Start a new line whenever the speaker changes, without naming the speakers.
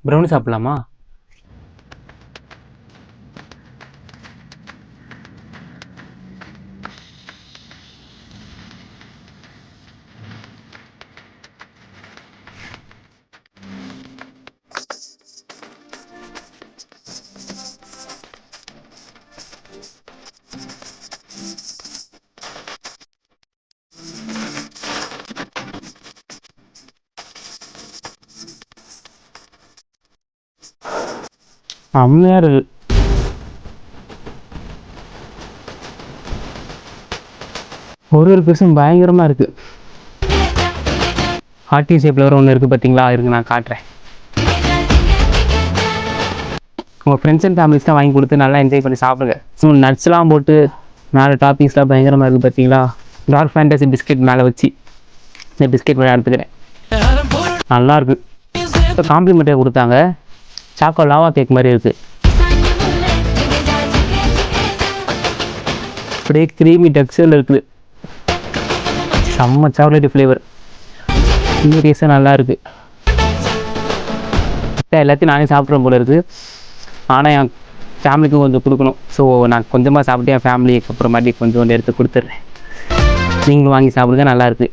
Brownie சாப்பிட்லாமா? செம்மையாக இருக்குது. ஒரு பீஸும் பயங்கரமாக இருக்குது. ஹார்ட்டி ஷேப்பில் வர ஒன்று இருக்குது பார்த்தீங்களா, இருக்குது நான் காட்டுறேன். உங்கள் ஃப்ரெண்ட்ஸ் அண்ட் ஃபேமிலிஸ் தான் வாங்கி கொடுத்து நல்லா என்ஜாய் பண்ணி சாப்பிடுங்க. நட்ஸ்லாம் போட்டு மேலே டாப்பிங்ஸ்லாம் பயங்கரமாக இருக்குது பார்த்தீங்களா. டார்க் ஃபேண்டஸி பிஸ்கெட் மேலே வச்சு இந்த பிஸ்கெட் மேலே எடுத்துக்கிறேன். நல்லாயிருக்கு. இப்போ காம்ப்ளிமெண்ட்டாக கொடுத்தாங்க. சாக்கோ லாவா கேக் மாதிரி இருக்குது. அப்படியே க்ரீமி டெக்ஸ்சரில் இருக்குது. செம்ம சாக்லேட் ஃப்ளேவர். சீரியஸாக நல்லா இருக்குது. எல்லாத்தையும் நானே சாப்பிட்றேன் போல இருக்குது. ஆனால் என் ஃபேமிலிக்கும் கொஞ்சம் கொடுக்கணும். ஸோ நான் கொஞ்சமாக சாப்பிட்டு என் ஃபேமிலிக்கு அப்புறமாட்டி கொஞ்சோண்டு எடுத்து கொடுத்துட்றேன். நீங்களும் வாங்கி சாப்பிடுங்க, நல்லாயிருக்கு.